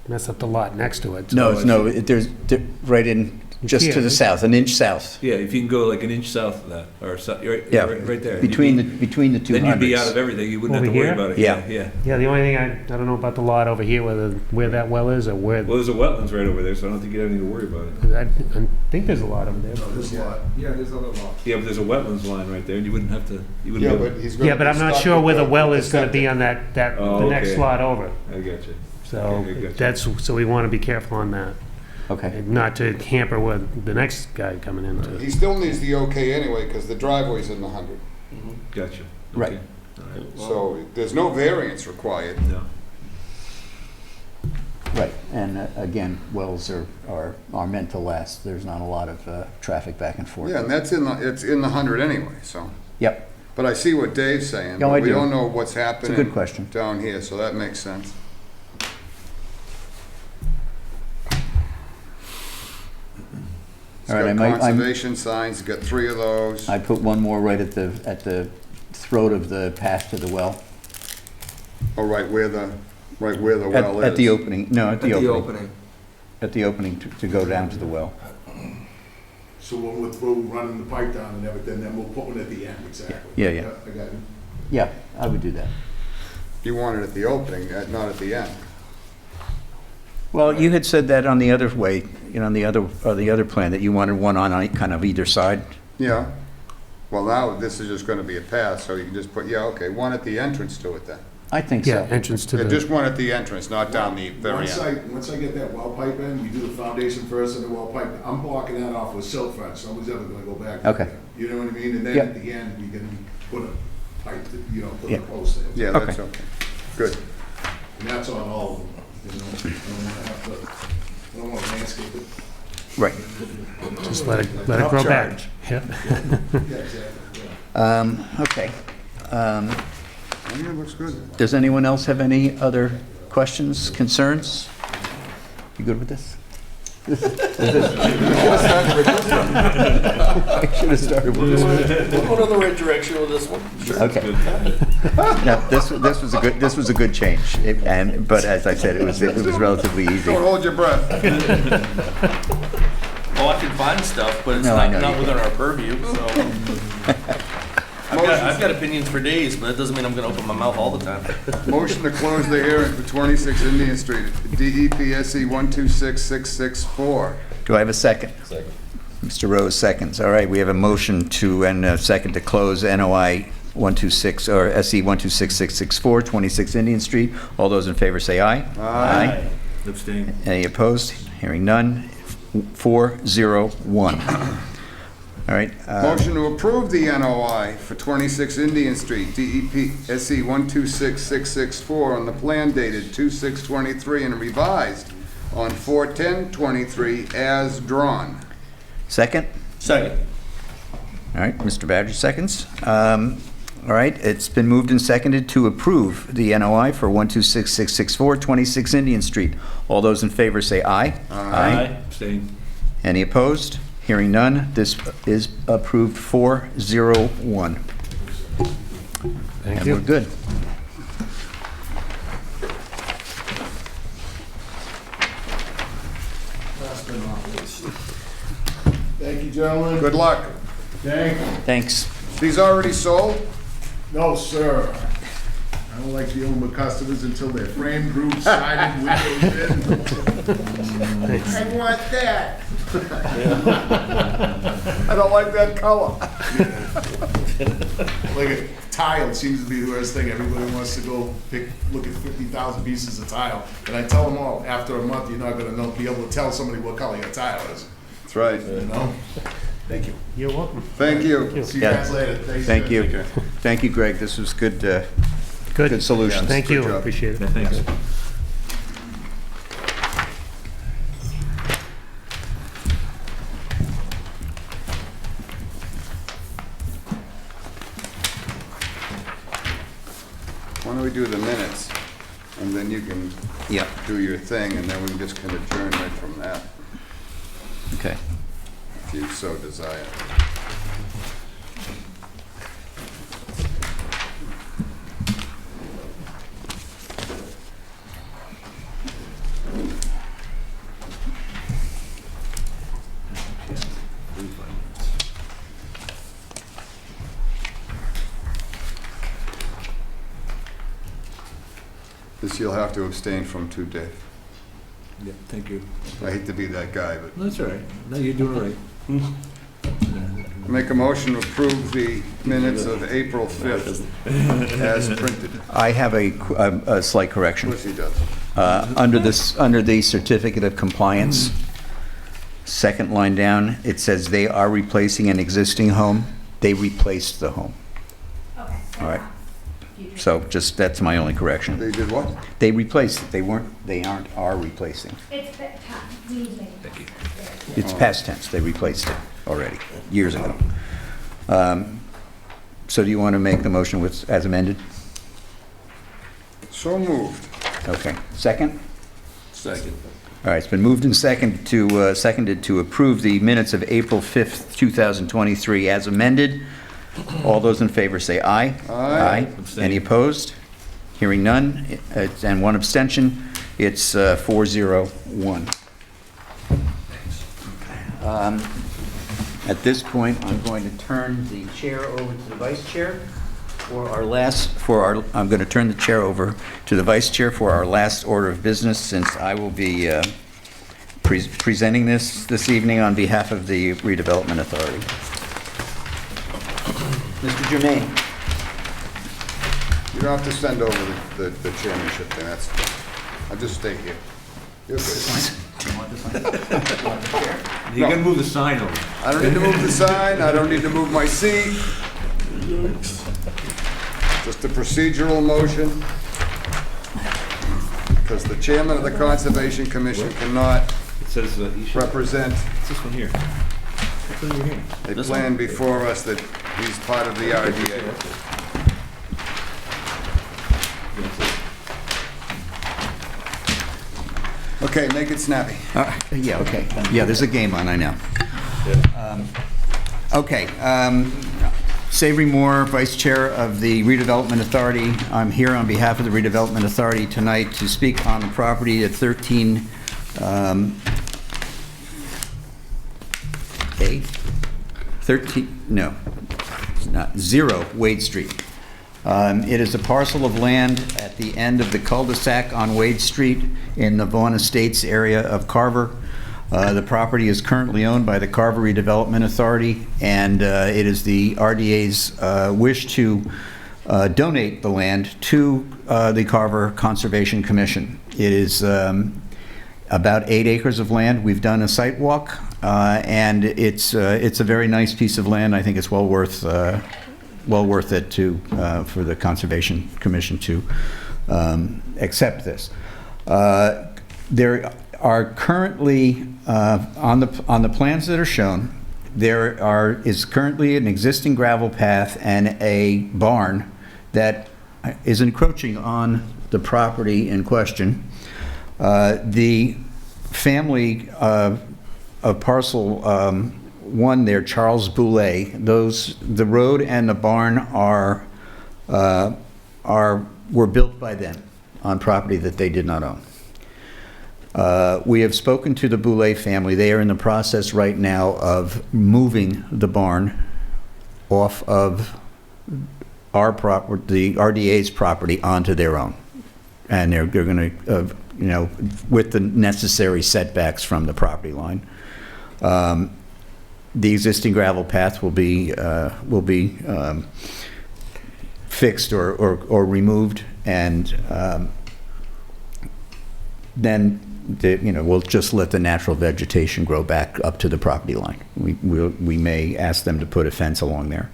mess up the lot next to it. No, there's, right in, just to the Yeah. south, an inch south. Yeah, if you can go like an inch south of that, or Yeah, right there. between the two Then you'd be out hundreds. of everything. You wouldn't have to Over worry here? about it. Yeah. Yeah. Yeah, the only thing, I don't know about the lot over here, where that well is, or where, Well, there's a wetlands right over there, so I don't think you have anything to worry about it. I think there's a lot over there. No, this lot. Yeah, there's other lots. Yeah, but there's a wetlands line right there, and you wouldn't have to, you Yeah, wouldn't but he's gonna Yeah, but be I'm not stuck sure with where the well with is gonna be septic. on that, Oh, the next okay. lot over. I got you. So Okay, gotcha. so we want to be careful on that, Okay, and not to hamper what the next guy coming into. He still needs the okay anyway, because the driveway's in the 100. Gotcha. Right. Okay. All right. So there's no variance required. No. right, and again, wells are meant to last. There's not a lot of traffic back and forth. Yeah, and it's in the 100 anyway, so. Yep, But I see what Dave's saying. No, but I we do. don't know what's it's a happening good question. down here, so that makes sense. It's All right, got conservation signs, got 3 of those. I put one more right at the throat of the path to the well. Oh, right where the well is. At the opening, no, at the opening. opening. At the opening to go down to the well. So when we're through running the pipe down and everything, then we'll put one at the end, exactly. Yeah, yeah. I got you. Yeah, I would do that. You want it at the opening, not at the end. Well, you had said that on the other way, on the other plan, that you wanted one on kind of either side. Yeah. Well, now this is just gonna be a path, so you can just put, yeah, okay, one at the entrance to it then. I think Yeah, so. entrance to Yeah, the, just one at the entrance, not down the very end. Once I get that well pipe in, we do the foundation first and the well pipe. I'm blocking that off with silt fence. Nobody's ever gonna go back. Okay. there. You know what I mean? And then Yep. at the end, we can put a pipe, put Yeah. a post there. Yeah, that's okay. Good. And that's on all of them, you know? I don't wanna landscape it. Right. just let it grow back. Upcharge. Yeah. Yeah, exactly, yeah. Okay. Yeah, looks good. Does anyone else have any other questions, concerns? You good with this? I should have started with this one. We're going in the right direction with this one. Sure. Okay. No, this was a good change, but as I said, it was relatively easy. Don't hold your breath. Oh, I can find stuff, but it's No, I know not you within our purview, so. I've got opinions for days, but that doesn't mean I'm gonna open my mouth all the time. Motion to close the hearing for 26 Indian Street, DEPSE 126664. Do I have a second? Second. Mr. Rose seconds. All right, we have a motion and a second to close NOI 126, or SE 126664, 26 Indian Street. All those in favor say aye. Aye. Abstain. Any opposed? Hearing none. 401. All right. Motion to approve the NOI for 26 Indian Street, DEPSE 126664, on the plan dated 2/6/23 and revised on 4/10/23 as drawn. Second? Second. All right, Mr. Badger seconds. All right, it's been moved and seconded to approve the NOI for 126664, 26 Indian Street. All those in favor say aye. Abstain. Any opposed? Hearing none, this is approved 401. Thank And we're you. good. Thank you, gentlemen. Good luck. Thank you. Thanks. These already sold? No, sir. I don't like dealing with customers until they're framed, roofed, sided, windows in. I want that. I don't like that color. Like a tile seems to be the worst thing. Everybody wants to go look at 50,000 pieces of tile. And I tell them all, after a month, you're not gonna be able to tell somebody what color your tile is, That's right. you know? Thank you. You're welcome. Thank you. See you Yeah. guys later. Thanks, Thank guys. you. Thank you, Greg. This was good, good solutions. Thank Good you, job. appreciate it. Yeah, thanks. we do the minutes, and then you can Yeah, do your thing, and then we can just kind of adjourn right from that, okay. if you so desire. This you'll have to abstain from too, Dave. Yeah, thank you. I hate to be that guy, but That's all right. No, you're doing all right. make a motion to approve the minutes of April 5th as printed. I have a slight Of correction. course he does. Under the certificate of compliance, second line down, it says they are replacing an existing home. They replaced the home. Okay. All right. So just, that's my only correction. They did what? They replaced it. They are replacing. It's the time, we need to make it. It's past tense. They replaced it already, years ago. So do you want to make the motion with, as amended? So moved. Okay. Second? Second. All right, it's been moved and seconded to approve the minutes of April 5th, 2023 as amended. All those in favor say aye. Aye. Abstain. Any opposed? Hearing none, and one abstention. It's 401. At this point, I'm going to turn the chair over to the vice chair I'm going to turn the chair over to the vice chair for our last order of business, since I will be presenting this evening on behalf of the Redevelopment Authority. Mr. Germain. You don't have to send over the chairmanship thing, that's, I'll just stay here. You're good. You're gonna move the sign over. I don't need to move the sign, I don't need to move my seat. Just a procedural motion. Because the chairman of the Conservation Commission cannot It says, you should, represent it's this one here. Which one are you here? a plan before us that he's part of the RDA. Okay, make it snappy. Yeah, okay. Yeah, there's a game on, I know. Okay. Savory Moore, Vice Chair of the Redevelopment Authority. I'm here on behalf of the Redevelopment Authority tonight to speak on the property at 13 0 Wade Street. It is a parcel of land at the end of the cul-de-sac on Wade Street in the Vaughan Estates area of Carver. The property is currently owned by the Carver Redevelopment Authority, and it is the RDA's wish to donate the land to the Carver Conservation Commission. It is about 8 acres of land. We've done a site walk, and it's a very nice piece of land. I think it's well worth it to for the Conservation Commission to accept this. There are currently on the plans that are shown, there is currently an existing gravel path and a barn that is encroaching on the property in question. The family of parcel 1 there, Charles Boulay, the road and the barn were built by them on property that they did not own. We have spoken to the Boulay family. They are in the process right now of moving the barn off of our property, the RDA's property, onto their own. And they're going to, with the necessary setbacks from the property line. The existing gravel path will be fixed or removed, and then we'll just let the natural vegetation grow back up to the property line. We may ask them to put a fence along there.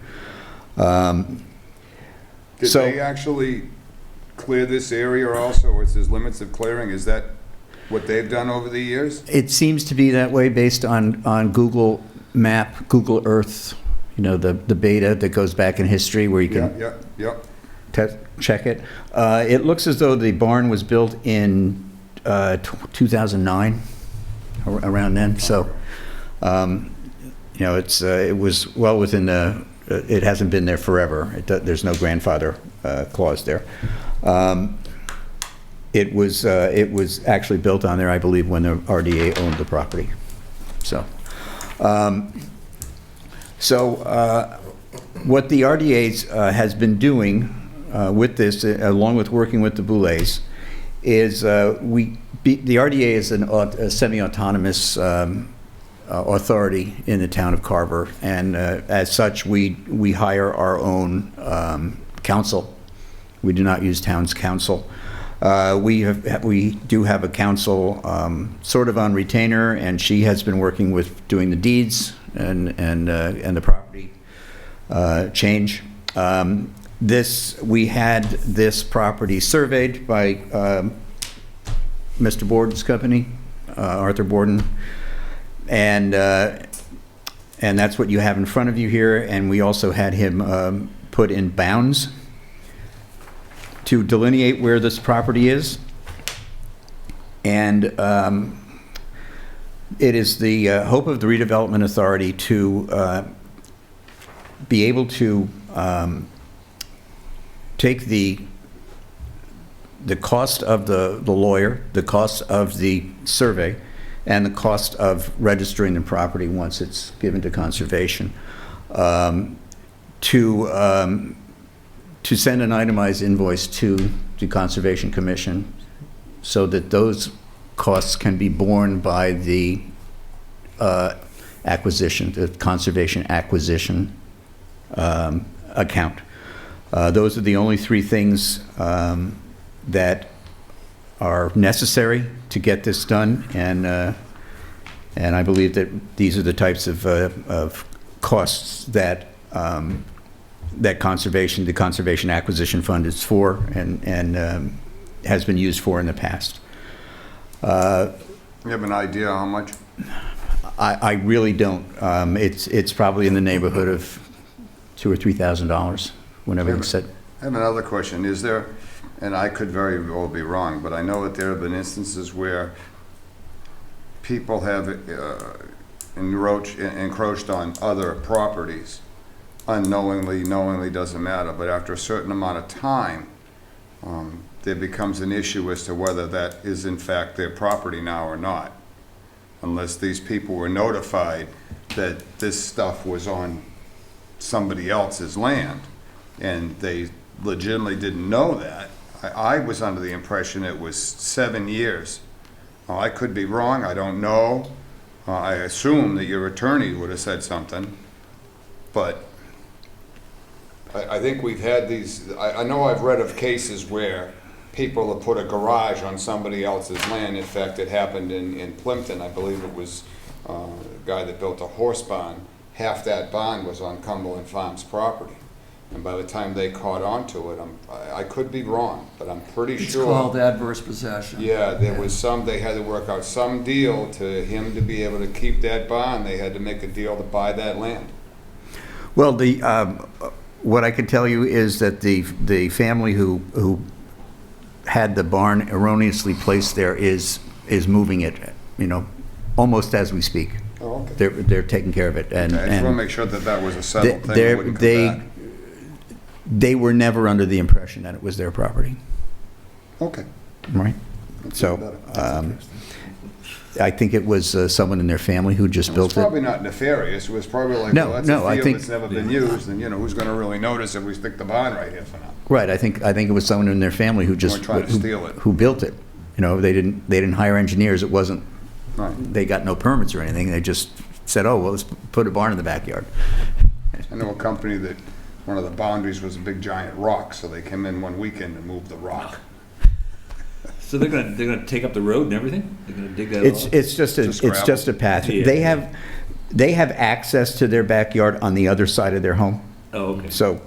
Did they actually clear this area also, or is there limits of clearing? Is that what they've done over the years? It seems to be that way based on Google Map, Google Earth, the beta that goes back in history where you can Yep. check it. It looks as though the barn was built in 2009, around then, so, it was well within it hasn't been there forever. There's no grandfather clause there. It was actually built on there, I believe, when the RDA owned the property. So, what the RDA has been doing with this, along with working with the Boulets, is the RDA is a semi-autonomous authority in the town of Carver, and as such, we hire our own counsel. We do not use town's counsel. We do have a counsel sort of on retainer, and she has been working with doing the deeds and the property change. We had this property surveyed by Mr. Borden's company, Arthur Borden, and that's what you have in front of you here. And we also had him put in bounds to delineate where this property is. And it is the hope of the redevelopment authority to be able to take the cost of the lawyer, the cost of the survey, and the cost of registering the property once it's given to conservation, to send an itemized invoice to the Conservation Commission so that those costs can be borne by the acquisition, the conservation acquisition account. Those are the only three things that are necessary to get this done, and I believe that these are the types of costs that the Conservation Acquisition Fund is for, and has been used for in the past. You have an idea how much? I really don't. It's probably in the neighborhood of $2,000 or $3,000 when everything's said. I have another question. Is there, and I could very well be wrong, but I know that there have been instances where people have encroached on other properties unknowingly, knowingly, doesn't matter, but after a certain amount of time, there becomes an issue as to whether that is in fact their property now or not, unless these people were notified that this stuff was on somebody else's land, and they legitimately didn't know that. I was under the impression it was 7 years. I could be wrong, I don't know. I assume that your attorney would have said something, but I think we've had these, I know I've read of cases where people have put a garage on somebody else's land. In fact, it happened in Plimpton. I believe it was a guy that built a horse barn. Half that barn was on Cumberland Farms property. And by the time they caught on to it, I could be wrong, but I'm pretty sure. It's called adverse possession. Yeah, there was they had to work out some deal to him to be able to keep that barn. They had to make a deal to buy that land. Well, what I can tell you is that the family who had the barn erroneously placed there is moving it, almost as we speak. Oh, okay. They're taking care of it, and Okay, I just want to make sure that was a settled thing. It wouldn't come back. They were never under the impression that it was their property, Okay. right? That's So, better. That's interesting. I think it was someone in their family who just It was built it. probably not nefarious. It was probably like, No, well, that's no, a I field think- that's never been used, and who's going to really notice if we stick the barn right here for now? Right, I think it was someone in their family who just We're trying to steal it. who built it. They didn't hire engineers. It wasn't. Right. They got no permits or anything. They just said, "Oh, well, let's put a barn in the backyard." I know a company that one of the boundaries was a big giant rock, so they came in one weekend and moved the rock. So they're gonna take up the road and everything? They're gonna dig that It's off? Just just a path. Yeah. They have access to their backyard on the other side of their home. Oh, okay. So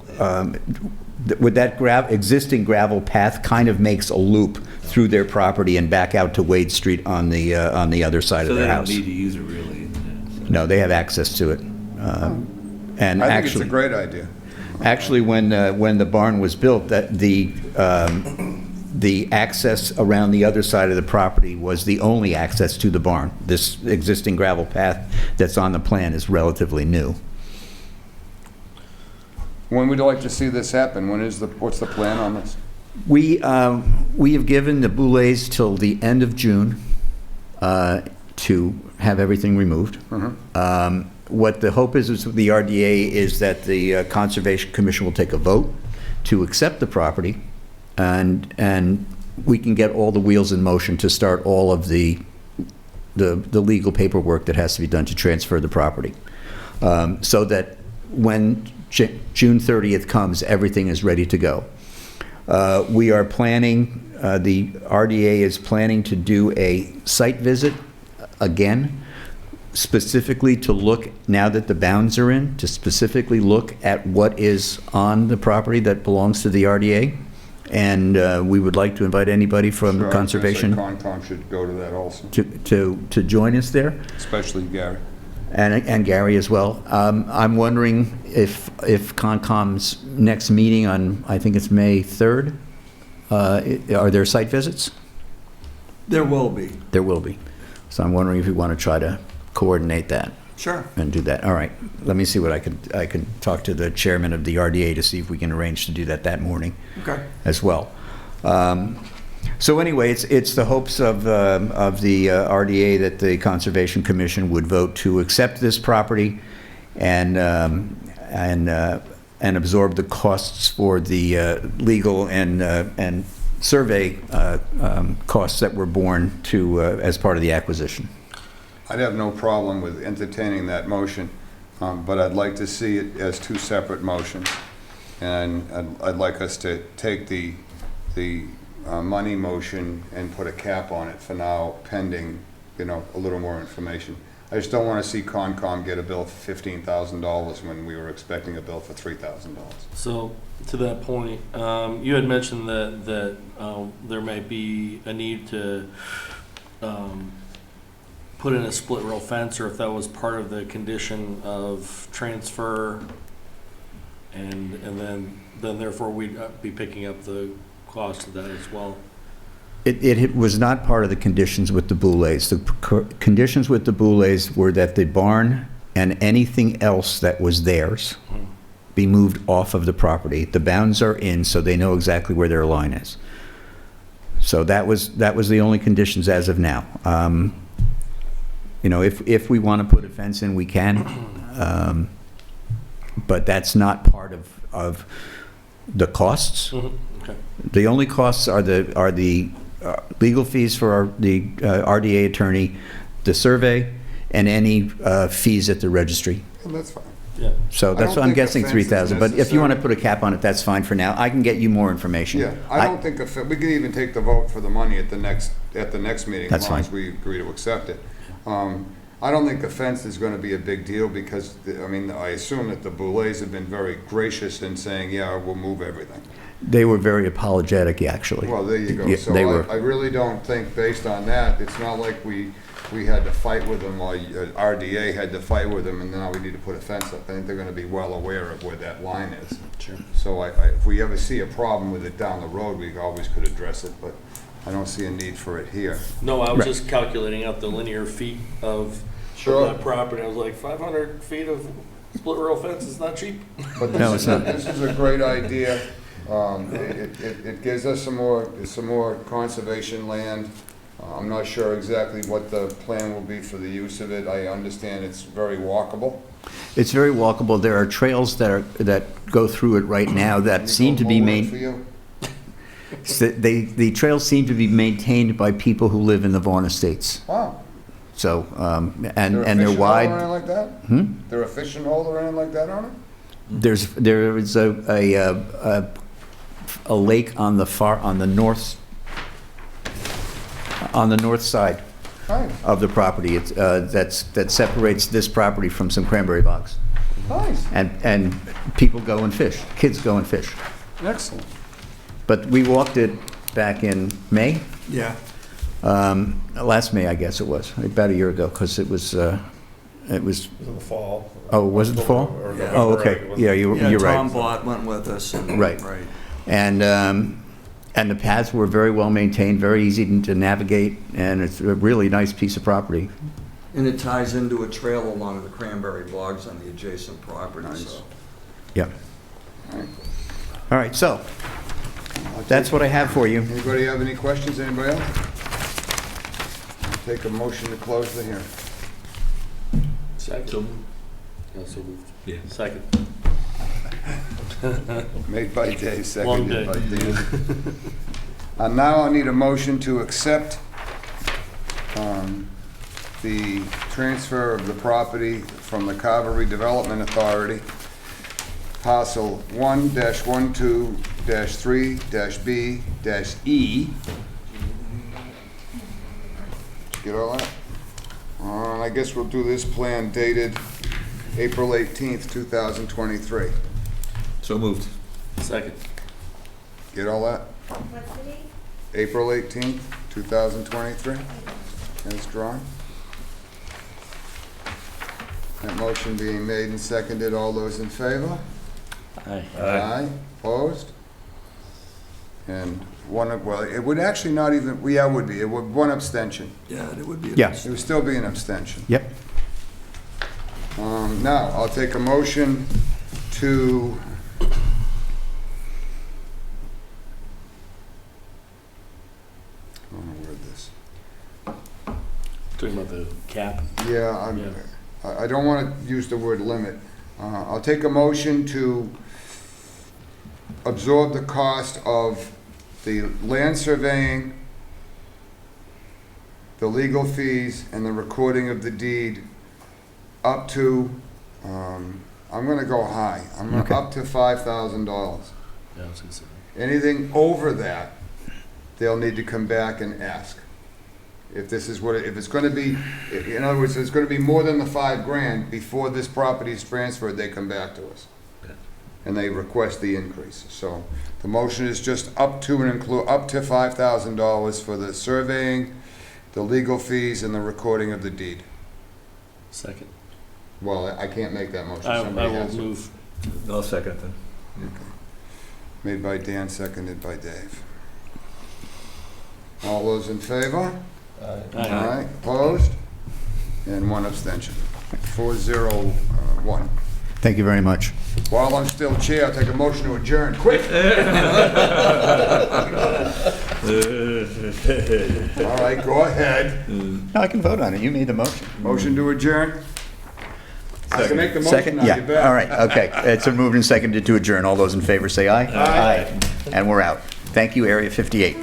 with that existing gravel path kind of makes a loop through their property and back out to Wade Street on the other side So of they their don't house. need to use it really? No, they have access to it. And I think actually, it's a great idea. Actually, when the barn was built, that the access around the other side of the property was the only access to the barn. This existing gravel path that's on the plan is relatively new. When would you like to see this happen? What's the plan on this? We have given the Boulets till the end of June to have everything removed. What the hope is with the RDA is that the Conservation Commission will take a vote to accept the property, and we can get all the wheels in motion to start all of the legal paperwork that has to be done to transfer the property. So that when June 30th comes, everything is ready to go. We are planning, the RDA is planning to do a site visit again, specifically to look, now that the bounds are in, to specifically look at what is on the property that belongs to the RDA. And we would like to invite anybody from Sure, Conservation Concom should go to that also, to join us there, especially Gary. and Gary as well. I'm wondering if Concom's next meeting on, I think it's May 3rd, are there site visits? There will be. There will be. So I'm wondering if you want to try to coordinate that Sure. and do that. All right. Let me see what I can talk to the chairman of the RDA to see if we can arrange to do that morning Okay. as well. So anyway, it's the hopes of the RDA that the Conservation Commission would vote to accept this property and absorb the costs for the legal and survey costs that were borne to as part of the acquisition. I'd have no problem with entertaining that motion, but I'd like to see it as two separate motions. And I'd like us to take the money motion and put a cap on it for now, pending, a little more information. I just don't want to see Concom get a bill for $15,000 when we were expecting a bill for $3,000. So, to that point, you had mentioned that there might be a need to put in a split rail fence, or if that was part of the condition of transfer, and then therefore we'd be picking up the cost of that as well. It was not part of the conditions with the Boulets. The conditions with the Boulets were that the barn and anything else that was theirs be moved off of the property. The bounds are in, so they know exactly where their line is. So that was the only conditions as of now. If we want to put a fence in, we can, but that's not part of the costs. Okay. The only costs are the legal fees for the RDA attorney, the survey, and any fees at the registry. And that's fine. Yeah. So that's what I'm guessing, I don't think a fence is 3,000. But if you want to necessary. put a cap on it, that's fine for now. I can get you more information. Yeah, I don't think, we can even take the vote for the money at the next meeting, That's as long fine. as we agree to accept it. I don't think the fence is going to be a big deal because, I assume that the Boulets have been very gracious in saying, yeah, we'll move everything. They were very apologetic, actually. Well, there you go. Yeah, So they were. I really don't think, based on that, it's not like we had to fight with them, or RDA had to fight with them, and now we need to put a fence up. I think they're going to be well aware of where that line is. Sure. So if we ever see a problem with it down the road, we always could address it, but I don't see a need for it here. No, I was Right. just calculating out the linear feet of Sure. that property. I was like, 500 feet of split rail fence is not cheap. But No, it's not. this is a great idea. It gives us some more conservation land. I'm not sure exactly what the plan will be for the use of it. I understand it's very walkable. It's very walkable. There are trails that go through it right now that seem to be Move it for maintained. you? The trails seem to be maintained by people who live in the Vaughan Estates. Wow. So, There and a they're fishing hole or wide. anything like that? There a fishing hole or anything like that on it? There is a lake on the north side Nice, of the property. It's that separates this property from some cranberry bogs. nice, And people go and fish. Kids go and fish. excellent. But we walked it back in May. Yeah. Last May, I guess it was, about a year ago, because it was It was, It was in the fall. Oh, was it the fall? Or Yeah. oh, November, I think okay, it was. yeah, you're Yeah, Tom right. Bott went with us. And- Right. Right. And the paths were very well maintained, very easy to navigate, and it's a really nice piece of property. And it ties into a trail along the cranberry bogs on the adjacent property, so. Yep. All right, so, that's what I have for you. Anybody have any questions, anybody else? I'll take a motion to close the hearing. Second. Yeah, so moved. Yeah. Second. Made by Dave, Long seconded day. by Dan. And now I need a motion to accept the transfer of the property from the Carver Redevelopment Authority, parcel 1-12-3-B-E. Get all that? I guess we'll do this plan dated April 18th, 2023. So moved. Second. Get all that? What's the date? April 18th, 2023, as drawn. That motion being made and seconded, all those in favor? Aye. Aye. Opposed? And one, well, it would actually not even, yeah, it would be, it would, one abstention. Yeah, it would be. Yeah. It would still be an abstention. Yep. Now, I'll take a motion to, I don't know where this. Talking about the cap. Yeah, Yeah. I don't want to use the word limit. I'll take a motion to absorb the cost of the land surveying, the legal fees, and the recording of the deed up to, I'm gonna go high. I'm Okay. up to $5,000. Yeah, I was gonna say. Anything over that, they'll need to come back and ask. If this is what, if it's gonna be, in other words, it's gonna be more than the $5,000, before this property is transferred, they come back to us. And they request the increase. So the motion is just up to and include, up to $5,000 for the surveying, the legal fees, and the recording of the deed. Second. Well, I can't make that motion. I Somebody will has to. move. I'll second then. Made by Dan, seconded by Dave. All those in favor? Aye. Opposed? And one abstention. 401. Thank you very much. While I'm still chair, I'll take a motion to adjourn. Quick! All right, go ahead. No, I can vote on it. You made the motion. Motion to adjourn? I can make the motion Second? now, you Yeah, bet. all right, okay. It's a moved and seconded to adjourn. All those in favor say aye. Aye. And we're out. Thank you, Area 58.